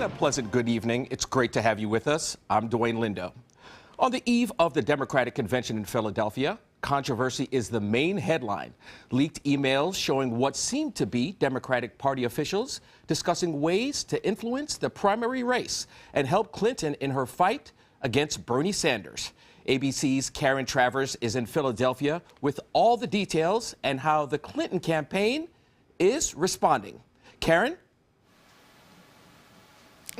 And a pleasant good evening. It's great to have you with us. I'm Dwayne Lindo. On the eve of the Democratic Convention in Philadelphia, controversy is the main headline. Leaked emails showing what seemed to be Democratic Party officials discussing ways to influence the primary race and help Clinton in her fight against Bernie Sanders. ABC's Karen Travers is in Philadelphia with all the details and how the Clinton campaign is responding. Karen?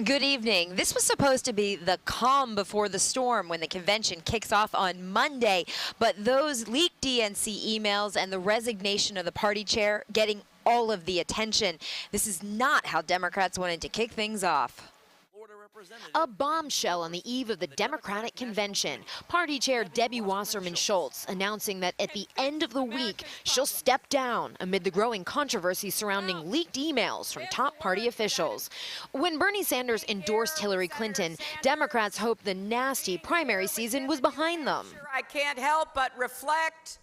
Good evening. This was supposed to be the calm before the storm when the convention kicks off on Monday, but those leaked DNC emails and the resignation of the party chair getting all of the attention. This is not how Democrats wanted to kick things off. A bombshell on the eve of the Democratic Convention. Party Chair Debbie Wasserman Schultz announcing that at the end of the week, she'll step down amid the growing controversy surrounding leaked emails from top party officials. When Bernie Sanders endorsed Hillary Clinton, Democrats hoped the nasty primary season was behind them. I can't help but reflect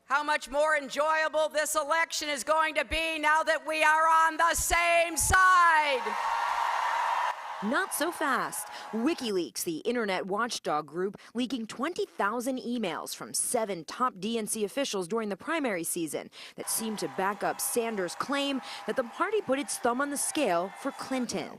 how much more enjoyable this election is going to be now that we are on the same side. Not so fast. WikiLeaks, the internet watchdog group, leaking 20,000 emails from 7 top DNC officials during the primary season that seemed to back up Sanders' claim that the party put its thumb on the scale for Clinton.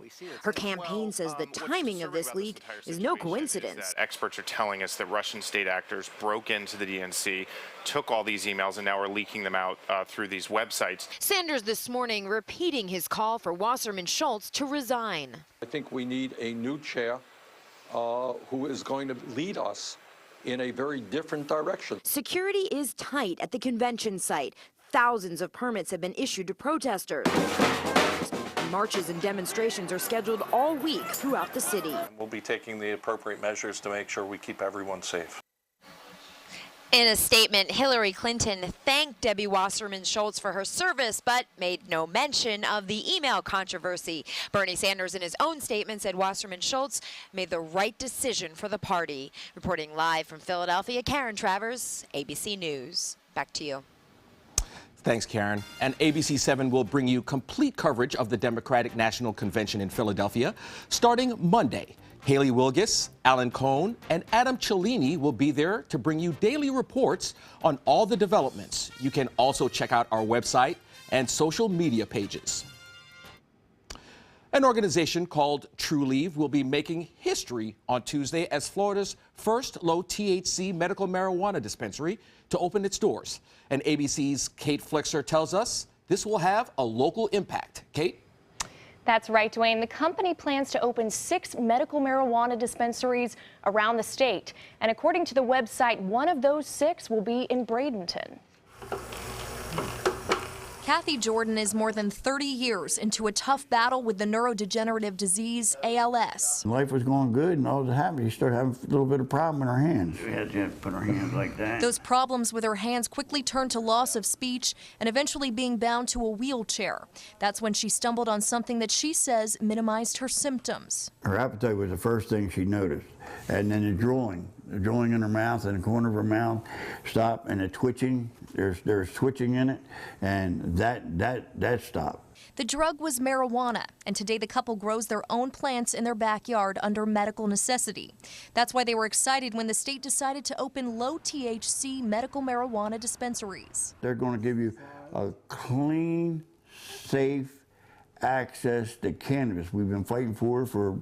Her campaign says the timing of this leak is no coincidence. Experts are telling us that Russian state actors broke into the DNC, took all these emails, and now are leaking them out through these websites. Sanders this morning repeating his call for Wasserman Schultz to resign. I think we need a new chair who is going to lead us in a very different direction. Security is tight at the convention site. Thousands of permits have been issued to protesters. Marches and demonstrations are scheduled all week throughout the city. We'll be taking the appropriate measures to make sure we keep everyone safe. In a statement, Hillary Clinton thanked Debbie Wasserman Schultz for her service, but made no mention of the email controversy. Bernie Sanders, in his own statement, said Wasserman Schultz made the right decision for the party. Reporting live from Philadelphia, Karen Travers, ABC News. Back to you. Thanks, Karen. And ABC 7 will bring you complete coverage of the Democratic National Convention in Philadelphia starting Monday. Haley Wilgis, Alan Cohn, and Adam Cellini will be there to bring you daily reports on all the developments. You can also check out our website and social media pages. An organization called True Leave will be making history on Tuesday as Florida's first low-THC medical marijuana dispensary to open its doors. And ABC's Kate Flexer tells us this will have a local impact. Kate? That's right, Dwayne. The company plans to open 6 medical marijuana dispensaries around the state. And according to the website, one of those 6 will be in Bradenton. Kathy Jordan is more than 30 years into a tough battle with the neurodegenerative disease ALS. Life was going good, and all that happened, she started having a little bit of problem in her hands. We had to put our hands like that. Those problems with her hands quickly turned to loss of speech and eventually being bound to a wheelchair. That's when she stumbled on something that she says minimized her symptoms. Her appetite was the first thing she noticed, and then the drooling in her mouth, in the corner of her mouth stopped, and the twitching. There's twitching in it, and that stopped. The drug was marijuana, and today the couple grows their own plants in their backyard under medical necessity. That's why they were excited when the state decided to open low-THC medical marijuana dispensaries. They're going to give you a clean, safe access to cannabis we've been fighting for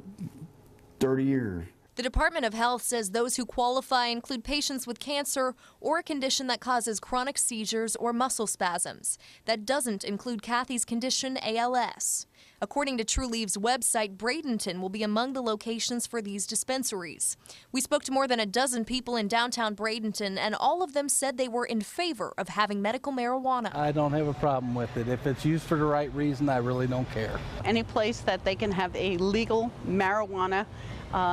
30 years. The Department of Health says those who qualify include patients with cancer or a condition that causes chronic seizures or muscle spasms. That doesn't include Kathy's condition, ALS. According to True Leave's website, Bradenton will be among the locations for these dispensaries. We spoke to more than a dozen people in downtown Bradenton, and all of them said they were in favor of having medical marijuana. I don't have a problem with it. If it's used for the right reason, I really don't care. Any place that they can have a legal marijuana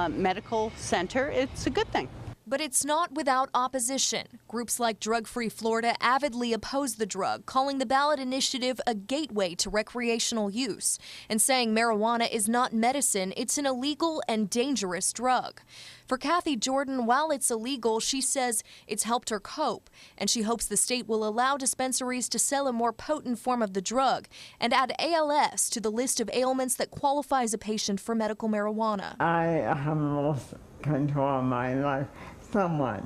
medical center, it's a good thing. But it's not without opposition. Groups like Drug Free Florida avidly oppose the drug, calling the ballot initiative a gateway to recreational use, and saying marijuana is not medicine, it's an illegal and dangerous drug. For Kathy Jordan, while it's illegal, she says it's helped her cope, and she hopes the state will allow dispensaries to sell a more potent form of the drug and add ALS to the list of ailments that qualifies a patient for medical marijuana. I have lost control of my life somewhat,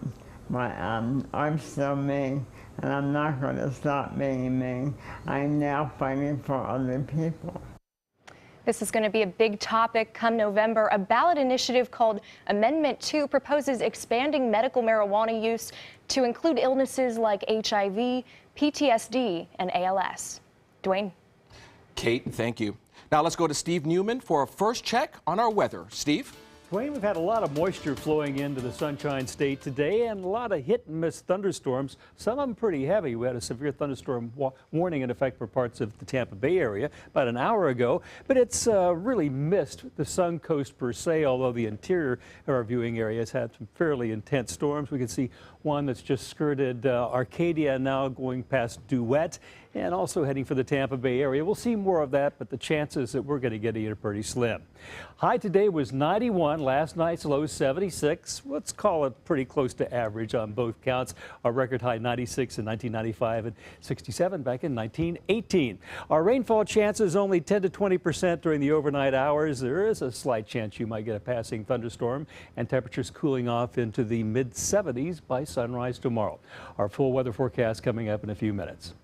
but I'm still me, and I'm not going to stop being me. I'm now fighting for other people. This is going to be a big topic come November. A ballot initiative called Amendment 2 proposes expanding medical marijuana use to include illnesses like HIV, PTSD, and ALS. Dwayne? Kate, thank you. Now let's go to Steve Newman for a first check on our weather. Steve? Dwayne, we've had a lot of moisture flowing into the Sunshine State today and a lot of hit and miss thunderstorms, some of them pretty heavy. We had a severe thunderstorm warning in effect for parts of the Tampa Bay area about an hour ago, but it's really missed the SUNCOAST per se, although the interior of our viewing area has had some fairly intense storms. We can see one that's just skirted Arcadia, now going past Duet, and also heading for the Tampa Bay area. We'll see more of that, but the chances that we're going to get it are pretty slim. High today was 91, last night's low 76. Let's call it pretty close to average on both counts. Our record high 96 in 1995 and 67 back in 1918. Our rainfall chances only 10 to 20% during the overnight hours. There is a slight chance you might get a passing thunderstorm, and temperatures cooling off into the mid-70s by sunrise tomorrow. Our full weather forecast coming up in a few minutes.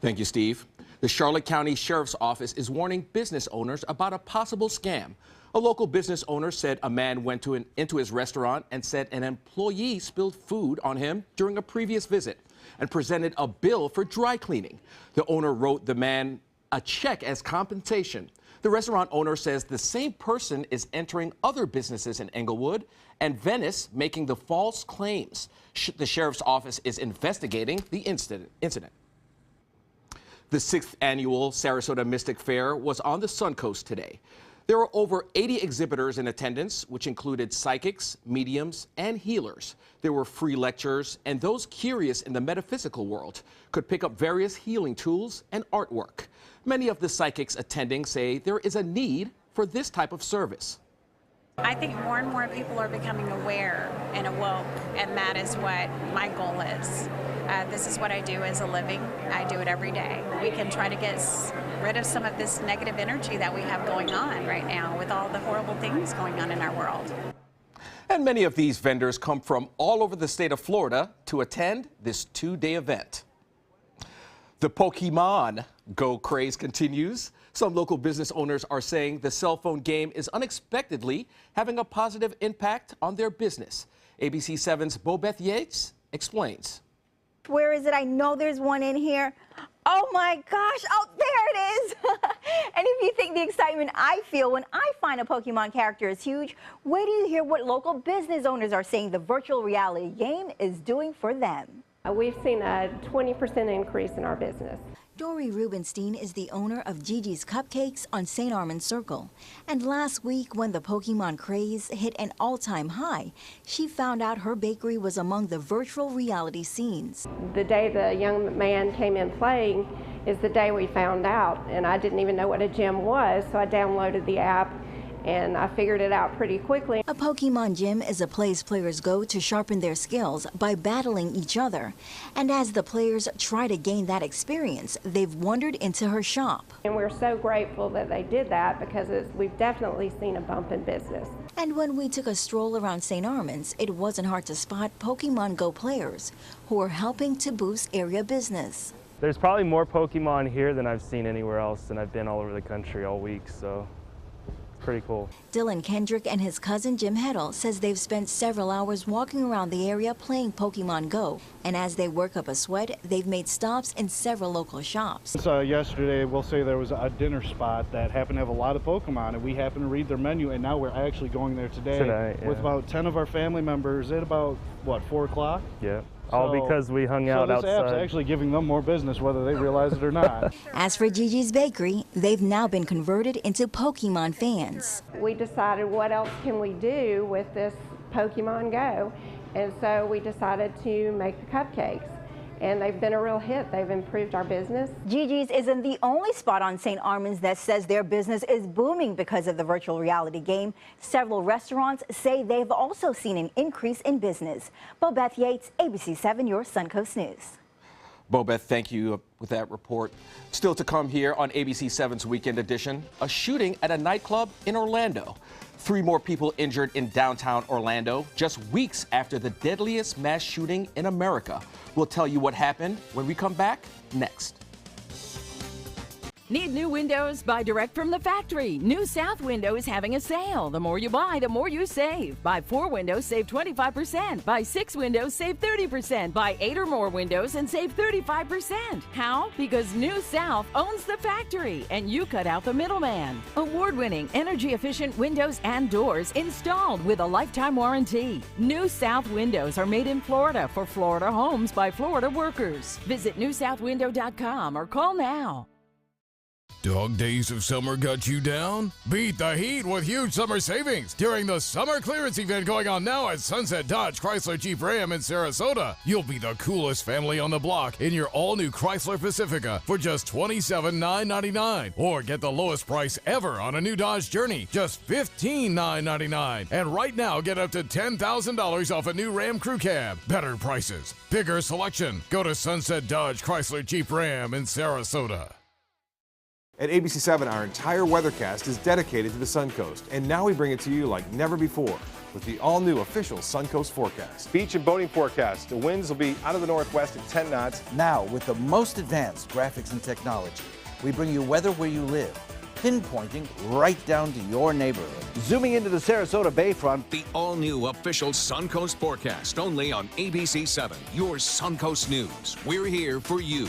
Thank you, Steve. The Charlotte County Sheriff's Office is warning business owners about a possible scam. A local business owner said a man went into his restaurant and said an employee spilled food on him during a previous visit and presented a bill for dry cleaning. The owner wrote the man a check as compensation. The restaurant owner says the same person is entering other businesses in Englewood and Venice, making the false claims. The sheriff's office is investigating the incident. The 6th annual Sarasota Mystic Fair was on the SUNCOAST today. There were over 80 exhibitors in attendance, which included psychics, mediums, and healers. There were free lectures, and those curious in the metaphysical world could pick up various healing tools and artwork. Many of the psychics attending say there is a need for this type of service. I think more and more people are becoming aware and awoke, and that is what my goal is. This is what I do as a living. I do it every day. We can try to get rid of some of this negative energy that we have going on right now with all the horrible things going on in our world. And many of these vendors come from all over the state of Florida to attend this two-day event. The Pokemon Go craze continues. Some local business owners are saying the cell phone game is unexpectedly having a positive impact on their business. ABC 7's Bobeth Yates explains. Where is it? I know there's one in here. Oh my gosh, oh, there it is. And if you think the excitement I feel when I find a Pokemon character is huge, wait till you hear what local business owners are saying the virtual reality game is doing for them. We've seen a 20% increase in our business. Dory Rubenstein is the owner of Gigi's Cupcakes on St. Armand Circle. And last week, when the Pokemon craze hit an all-time high, she found out her bakery was among the virtual reality scenes. The day the young man came in playing is the day we found out, and I didn't even know what a gym was, so I downloaded the app and I figured it out pretty quickly. A Pokemon gym is a place players go to sharpen their skills by battling each other. And as the players try to gain that experience, they've wandered into her shop. And we're so grateful that they did that because we've definitely seen a bump in business. And when we took a stroll around St. Armand's, it wasn't hard to spot Pokemon Go players who are helping to boost area business. There's probably more Pokemon here than I've seen anywhere else, and I've been all over the country all week, so pretty cool. Dylan Kendrick and his cousin Jim Heddle says they've spent several hours walking around the area playing Pokemon Go. And as they work up a sweat, they've made stops in several local shops. So yesterday, we'll say there was a dinner spot that happened to have a lot of Pokemon, and we happened to read their menu, and now we're actually going there today yeah. with about 10 of our family members at about, what, 4 o'clock? Yeah. All because we hung out outside. So this app's actually giving them more business whether they realize it or not. As for Gigi's Bakery, they've now been converted into Pokemon fans. We decided what else can we do with this Pokemon Go, And so we decided to make the cupcakes. And they've been a real hit. They've improved our business. Gigi's isn't the only spot on St. Armand's that says their business is booming because of the virtual reality game. Several restaurants say they've also seen an increase in business. Bobeth Yates, ABC 7, your Suncoast News. Bobeth, thank you with that report. Still to come here on ABC 7's Weekend Edition, a shooting at a nightclub in Orlando. 3 more people injured in downtown Orlando just weeks after the deadliest mass shooting in America. We'll tell you what happened when we come back next. Need new windows? Buy direct from the factory. New South Window is having a sale. The more you buy, the more you save. Buy 4 windows, save 25%. Buy 6 windows, save 30%. Buy 8 or more windows and save 35%. How? Because New South owns the factory and you cut out the middleman. Award-winning, energy-efficient windows and doors installed with a lifetime warranty. New South Windows are made in Florida for Florida homes by Florida workers. Visit newsouthwindow.com or call now. Dog days of summer got you down? Beat the heat with huge summer savings during the summer clearance event going on now at Sunset Dodge Chrysler Jeep Ram in Sarasota. You'll be the coolest family on the block in your all-new Chrysler Pacifica for just $27,999. Or get the lowest price ever on a new Dodge Journey, just $15,999. And right now, get up to $10,000 off a new Ram Crew Cab. Better prices, bigger selection. Go to Sunset Dodge Chrysler Jeep Ram in Sarasota. At ABC 7, our entire weathercast is dedicated to the Suncoast, and now we bring it to you like never before with the all-new official Suncoast forecast. Beach and boating forecast. The winds will be out of the northwest at 10 knots. Now, with the most advanced graphics and technology, we bring you weather where you live, pinpointing right down to your neighborhood. Zooming into the Sarasota Bayfront, the all-new official Suncoast forecast, only on ABC 7, your Suncoast News. We're here for you.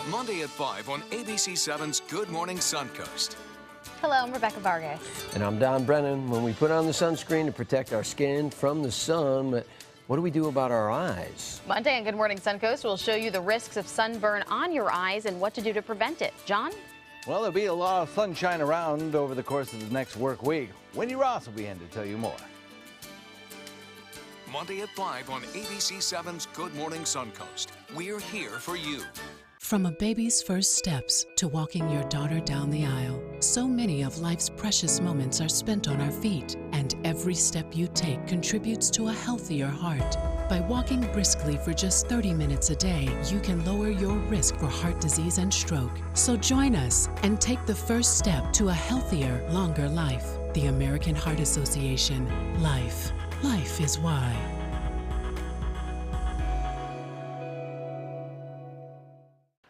Monday at 5 on ABC 7's Good Morning Suncoast. Hello, I'm Rebecca Vargas. And I'm Don Brennan. When we put on the sunscreen to protect our skin from the sun, but what do we do about our eyes? Monday on Good Morning Suncoast, we'll show you the risks of sunburn on your eyes and what to do to prevent it. John? Well, there'll be a lot of sunshine around over the course of the next work week. Wendy Ross will be in to tell you more. Monday at 5 on ABC 7's Good Morning Suncoast. We're here for you. From a baby's first steps to walking your daughter down the aisle, so many of life's precious moments are spent on our feet, and every step you take contributes to a healthier heart. By walking briskly for just 30 minutes a day, you can lower your risk for heart disease and stroke. So join us and take the first step to a healthier, longer life. The American Heart Association. Life. Life is why.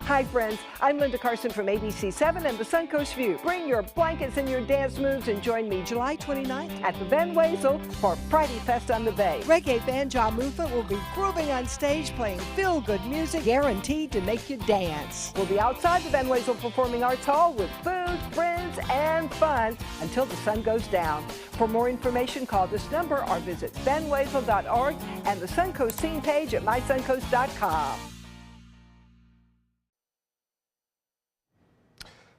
Hi friends, I'm Linda Carson from ABC 7 and the Suncoast View. Bring your blankets and your dance moves and join me July 29th at the Van Wezel for Friday Fest on the Bay. Reggae band Ja Mufa will be grooving on stage playing feel-good music guaranteed to make you dance. We'll be outside the Van Wezel Performing Arts Hall with food, friends, and fun until the sun goes down. For more information, call this number or visit vanwezel.org and the Suncoast scene page at mysuncoast.com.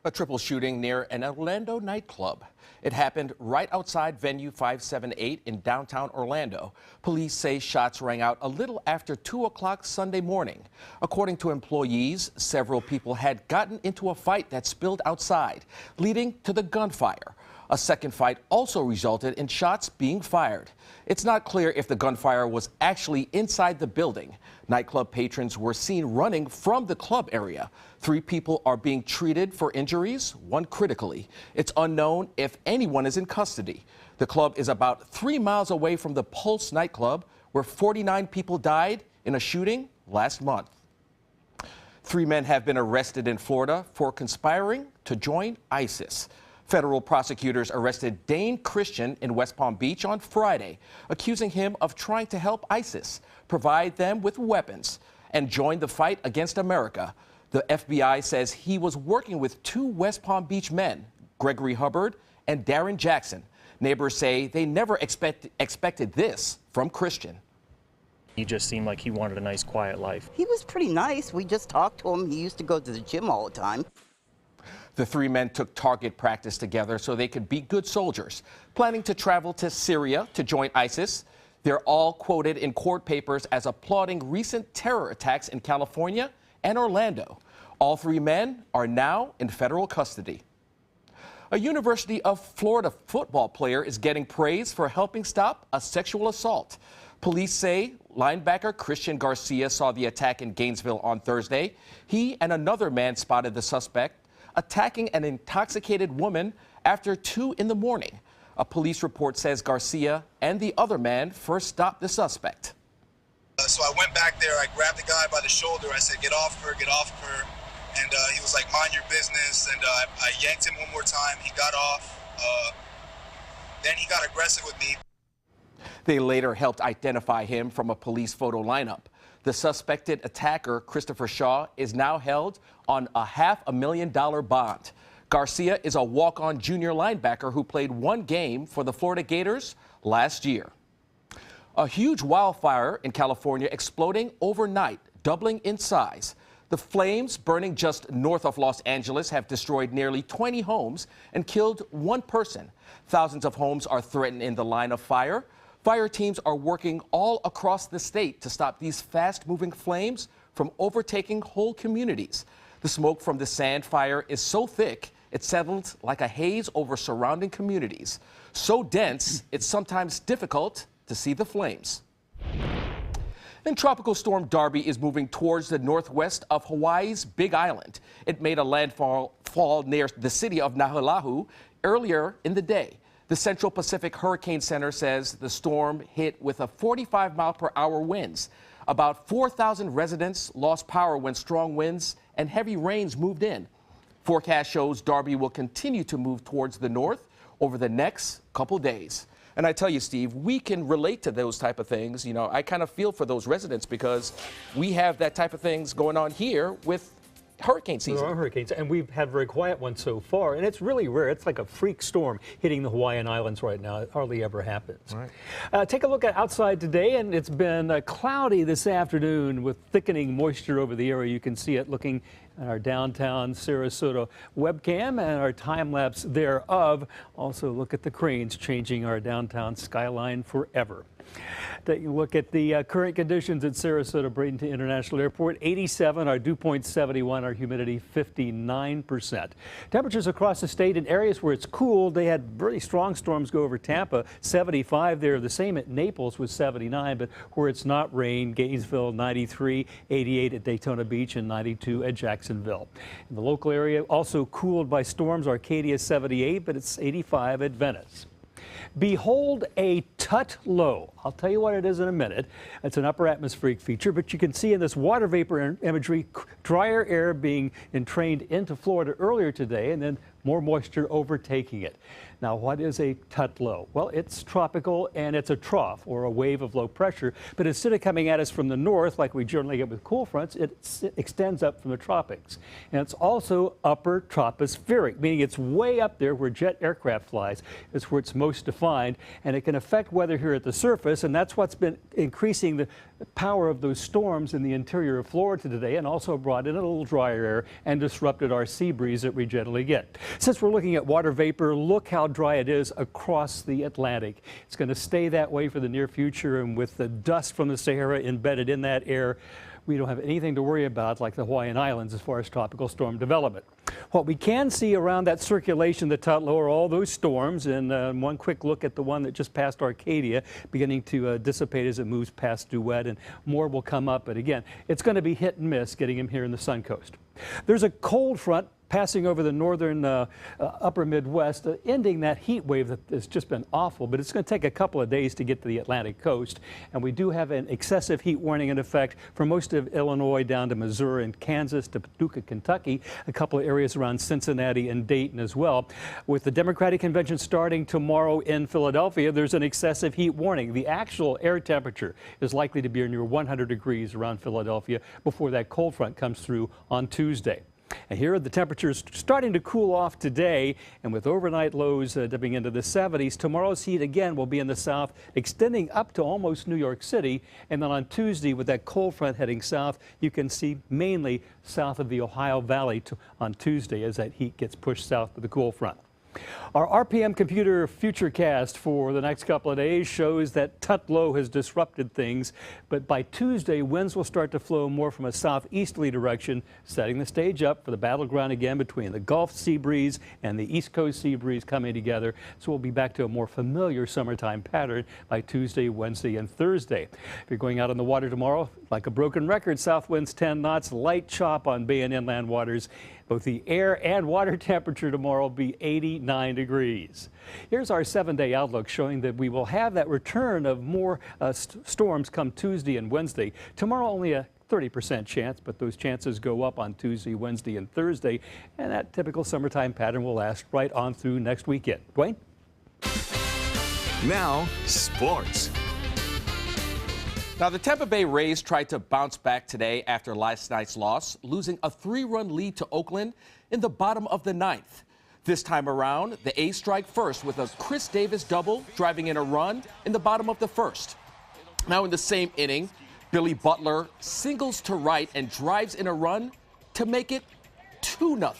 A triple shooting near an Orlando nightclub. It happened right outside venue 578 in downtown Orlando. Police say shots rang out a little after 2 o'clock Sunday morning. According to employees, several people had gotten into a fight that spilled outside, leading to the gunfire. A second fight also resulted in shots being fired. It's not clear if the gunfire was actually inside the building. Nightclub patrons were seen running from the club area. 3 people are being treated for injuries, 1 critically. It's unknown if anyone is in custody. The club is about 3 miles away from the Pulse nightclub, where 49 people died in a shooting last month. 3 men have been arrested in Florida for conspiring to join ISIS. Federal prosecutors arrested Dane Christian in West Palm Beach on Friday, accusing him of trying to help ISIS, provide them with weapons, and join the fight against America. The FBI says he was working with 2 West Palm Beach men, Gregory Hubbard and Darren Jackson. Neighbors say they never expected this from Christian. He just seemed like he wanted a nice, quiet life. He was pretty nice. We just talked to him. He used to go to the gym all the time. The three men took target practice together so they could be good soldiers, planning to travel to Syria to join ISIS. They're all quoted in court papers as applauding recent terror attacks in California and Orlando. All three men are now in federal custody. A University of Florida football player is getting praise for helping stop a sexual assault. Police say linebacker Christian Garcia saw the attack in Gainesville on Thursday. He and another man spotted the suspect attacking an intoxicated woman after 2 in the morning. A police report says Garcia and the other man first stopped the suspect. So I went back there, I grabbed the guy by the shoulder, I said, get off her, get off her. And he was like, mind your business. And I yanked him one more time, he got off. Then he got aggressive with me. They later helped identify him from a police photo lineup. The suspected attacker, Christopher Shaw, is now held on a $500,000 bond. Garcia is a walk-on junior linebacker who played 1 game for the Florida Gators last year. A huge wildfire in California exploding overnight, doubling in size. The flames burning just north of Los Angeles have destroyed nearly 20 homes and killed 1 person. Thousands of homes are threatened in the line of fire. Fire teams are working all across the state to stop these fast-moving flames from overtaking whole communities. The smoke from the sand fire is so thick, it settled like a haze over surrounding communities. So dense, it's sometimes difficult to see the flames. And Tropical Storm Darby is moving towards the northwest of Hawaii's Big Island. It made a landfall near the city of Nahualahu earlier in the day. The Central Pacific Hurricane Center says the storm hit with a 45-mile-per-hour winds. About 4,000 residents lost power when strong winds and heavy rains moved in. Forecast shows Darby will continue to move towards the north over the next couple days. And I tell you, Steve, we can relate to those type of things. You know, I kind of feel for those residents because we have that type of things going on here with hurricane season. There are hurricanes, and we've had very quiet ones so far, and it's really rare. It's like a freak storm hitting the Hawaiian Islands right now. It hardly ever happens. Right. Take a look at outside today, and it's been cloudy this afternoon with thickening moisture over the area. You can see it looking at our downtown Sarasota webcam and our time lapse thereof. Also look at the cranes changing our downtown skyline forever. Take a look at the current conditions at Sarasota Bradenton International Airport. 87, our dew point 71, our humidity 59%. Temperatures across the state in areas where it's cool, they had really strong storms go over Tampa, 75 there. The same at Naples with 79, but where it's not rain, Gainesville 93, 88 at Daytona Beach, and 92 at Jacksonville. In the local area also cooled by storms, Arcadia 78, but it's 85 at Venice. Behold a tut low. I'll tell you what it is in a minute. It's an upper atmospheric feature, but you can see in this water vapor imagery, drier air being entrained into Florida earlier today, and then more moisture overtaking it. Now, what is a tut low? Well, it's tropical and it's a trough or a wave of low pressure, but instead of coming at us from the north like we generally get with cool fronts, it extends up from the tropics. And it's also upper tropospheric, meaning it's way up there where jet aircraft flies. It's where it's most defined, and it can affect weather here at the surface, and that's what's been increasing the power of those storms in the interior of Florida today, and also brought in a little drier air and disrupted our sea breeze that we generally get. Since we're looking at water vapor, look how dry it is across the Atlantic. It's going to stay that way for the near future, and with the dust from the Sahara embedded in that air, we don't have anything to worry about like the Hawaiian Islands as far as tropical storm development. What we can see around that circulation, the tut low, are all those storms, and one quick look at the one that just passed Arcadia, beginning to dissipate as it moves past Duet, and more will come up. But again, it's going to be hit and miss getting him here in the Suncoast. There's a cold front passing over the northern upper Midwest, ending that heat wave that has just been awful, but it's going to take a couple of days to get to the Atlantic coast. And we do have an excessive heat warning in effect for most of Illinois down to Missouri and Kansas to Paducah, Kentucky, a couple of areas around Cincinnati and Dayton as well. With the Democratic Convention starting tomorrow in Philadelphia, there's an excessive heat warning. The actual air temperature is likely to be near 100 degrees around Philadelphia before that cold front comes through on Tuesday. And here are the temperatures starting to cool off today, and with overnight lows dipping into the 70s. Tomorrow's heat again will be in the south, extending up to almost New York City. And then on Tuesday, with that cold front heading south, you can see mainly south of the Ohio Valley on Tuesday as that heat gets pushed south with the cool front. Our RPM computer futurecast for the next couple of days shows that Tutlow has disrupted things, but by Tuesday, winds will start to flow more from a southeasterly direction, setting the stage up for the battleground again between the Gulf sea breeze and the East Coast sea breeze coming together. So we'll be back to a more familiar summertime pattern by Tuesday, Wednesday, and Thursday. If you're going out on the water tomorrow, like a broken record, south winds 10 knots, light chop on bay and inland waters. Both the air and water temperature tomorrow will be 89 degrees. Here's our 7-day outlook showing that we will have that return of more storms come Tuesday and Wednesday. Tomorrow only a 30% chance, but those chances go up on Tuesday, Wednesday, and Thursday. And that typical summertime pattern will last right on through next weekend. Dwayne? Now, sports. Now, the Tampa Bay Rays tried to bounce back today after last night's loss, losing a 3-run lead to Oakland in the bottom of the 9th. This time around, the A's strike first with a Chris Davis double, driving in a run in the bottom of the 1st. Now in the same inning, Billy Butler singles to right and drives in a run to make it 2-0.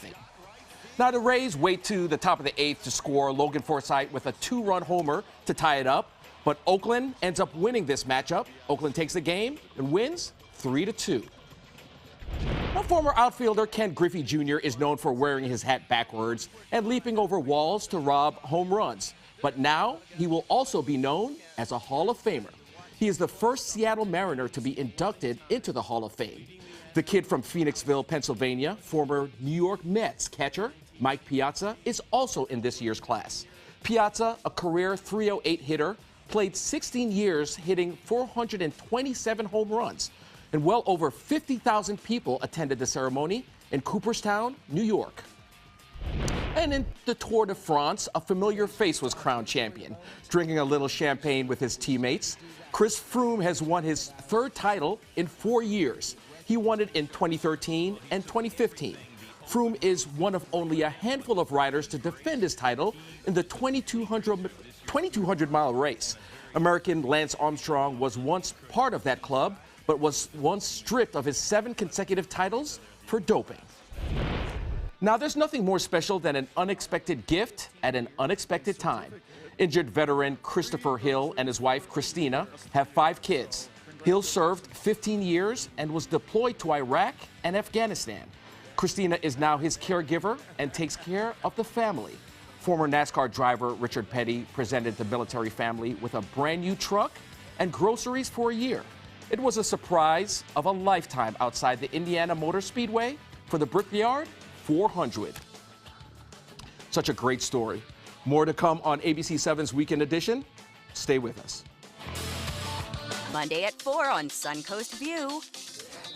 Now the Rays wait to the top of the 8th to score Logan Forsythe with a 2-run homer to tie it up. But Oakland ends up winning this matchup. Oakland takes the game and wins 3-2. Now, former outfielder Ken Griffey Jr. is known for wearing his hat backwards and leaping over walls to rob home runs. But now he will also be known as a Hall of Famer. He is the first Seattle Mariner to be inducted into the Hall of Fame. The kid from Phoenixville, Pennsylvania, former New York Mets catcher Mike Piazza, is also in this year's class. Piazza, a career .308 hitter, played 16 years, hitting 427 home runs, and well over 50,000 people attended the ceremony in Cooperstown, New York. And in the Tour de France, a familiar face was crowned champion, drinking a little champagne with his teammates. Chris Froome has won his 3rd title in 4 years. He won it in 2013 and 2015. Froome is one of only a handful of riders to defend his title in the 2,200-mile race. American Lance Armstrong was once part of that club, but was once stripped of his 7 consecutive titles for doping. Now, there's nothing more special than an unexpected gift at an unexpected time. Injured veteran Christopher Hill and his wife Christina have 5 kids. Hill served 15 years and was deployed to Iraq and Afghanistan. Christina is now his caregiver and takes care of the family. Former NASCAR driver Richard Petty presented the military family with a brand new truck and groceries for a year. It was a surprise of a lifetime outside the Indiana Motor Speedway for the Brickyard 400. Such a great story. More to come on ABC 7's Weekend Edition. Stay with us. Monday at 4 on Suncoast View.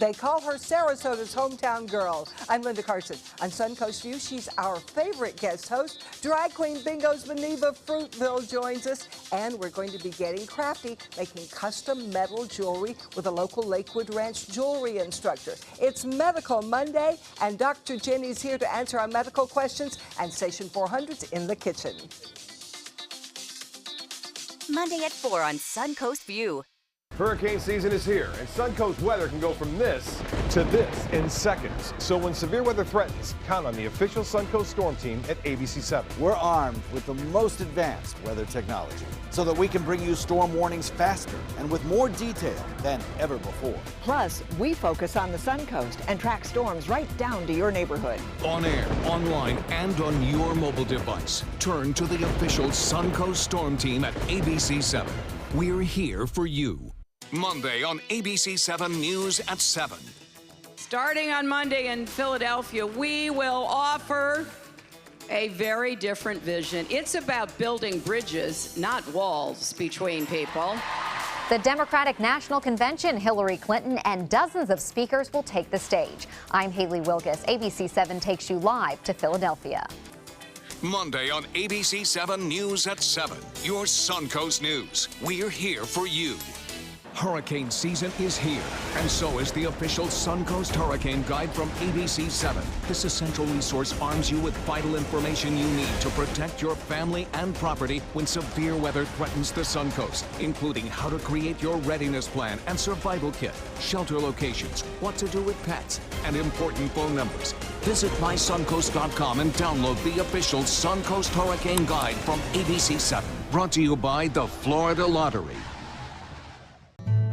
They call her Sarasota's hometown girl. I'm Linda Carson. On Suncoast View, she's our favorite guest host. Drag Queen Bingo's Maneva Fruitville joins us, and we're going to be getting crafty, making custom metal jewelry with a local Lakewood Ranch jewelry instructor. It's Medical Monday, and Dr. Jenny's here to answer our medical questions, and Station 400's in the kitchen. Monday at 4 on Suncoast View. Hurricane season is here, and Suncoast weather can go from this to this in seconds. So when severe weather threatens, count on the official Suncoast Storm Team at ABC 7. We're armed with the most advanced weather technology so that we can bring you storm warnings faster and with more detail than ever before. Plus, we focus on the Suncoast and track storms right down to your neighborhood. On air, online, and on your mobile device. Turn to the official Suncoast Storm Team at ABC 7. We're here for you. Monday on ABC 7 News at 7. Starting on Monday in Philadelphia, we will offer a very different vision. It's about building bridges, not walls between people. The Democratic National Convention, Hillary Clinton and dozens of speakers will take the stage. I'm Haley Wilgus. ABC 7 takes you live to Philadelphia. Monday on ABC 7 News at 7. Your Suncoast News. We're here for you. Hurricane season is here, and so is the official SUNCOAST Hurricane Guide from ABC7. This essential resource arms you with vital information you need to protect your family and property when severe weather threatens the SUNCOAST, including how to create your readiness plan and survival kit, shelter locations, what to do with pets, and important phone numbers. Visit mysuncoast.com and download the official SUNCOAST Hurricane Guide from ABC7. Brought to you by the Florida Lottery.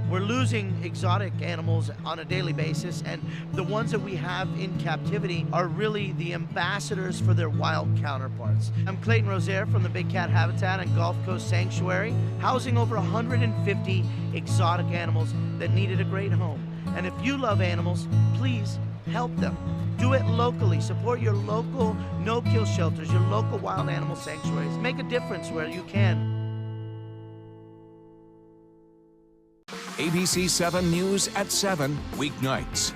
We're losing exotic animals on a daily basis, and the ones that we have in captivity are really the ambassadors for their wild counterparts. I'm Clayton Rozier from the Big Cat Habitat and Gulf Coast Sanctuary, housing over 150 exotic animals that needed a great home. And if you love animals, please help them. Do it locally. Support your local no-kill shelters, your local wild animal sanctuaries. Make a difference where you can. ABC 7 News at 7, weeknights.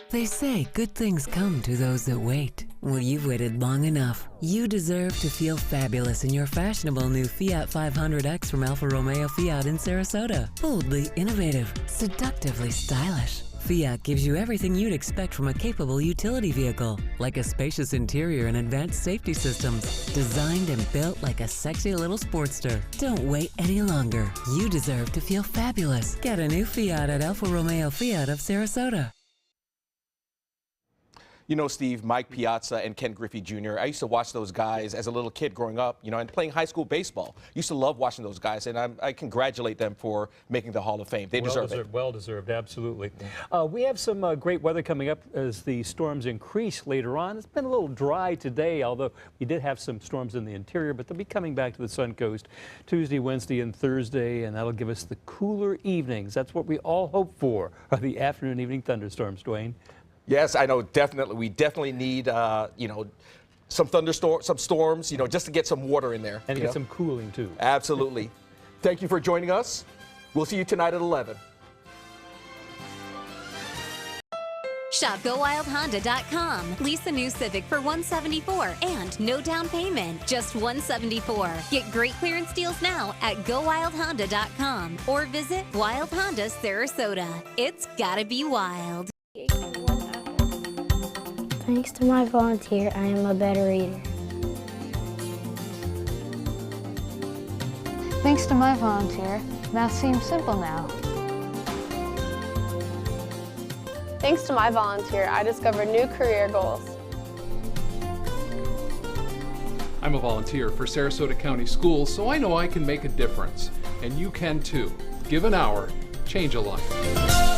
They say good things come to those that wait. Well, you've waited long enough. You deserve to feel fabulous in your fashionable new Fiat 500X from Alfa Romeo Fiat in Sarasota. Boldly innovative, seductively stylish. Fiat gives you everything you'd expect from a capable utility vehicle, like a spacious interior and advanced safety systems, designed and built like a sexy little sportster. Don't wait any longer. You deserve to feel fabulous. Get a new Fiat at Alfa Romeo Fiat of Sarasota. You know, Steve, Mike Piazza and Ken Griffey Jr., I used to watch those guys as a little kid growing up, you know, and playing high school baseball. Used to love watching those guys, and I congratulate them for making the Hall of Fame. They deserve it. Well deserved, absolutely. We have some great weather coming up as the storms increase later on. It's been a little dry today, although we did have some storms in the interior, but they'll be coming back to the SUNCOAST Tuesday, Wednesday, and Thursday, and that'll give us the cooler evenings. That's what we all hope for, are the afternoon, evening thunderstorms, Dwayne. Yes, I know, definitely. We definitely need, you know, some thunderstorms, some storms, you know, just to get some water in there. And to get some cooling, too. Absolutely. Thank you for joining us. We'll see you tonight at 11. Shop GoWildHonda.com. Lease a new Civic for $174 and no down payment, just $174. Get great clearance deals now at GoWildHonda.com or visit Wild Honda Sarasota. It's gotta be wild. Thanks to my volunteer, I am a better reader. Thanks to my volunteer, math seems simple now. Thanks to my volunteer, I discovered new career goals. I'm a volunteer for Sarasota County Schools, so I know I can make a difference. And you can too. Give an hour, change a life.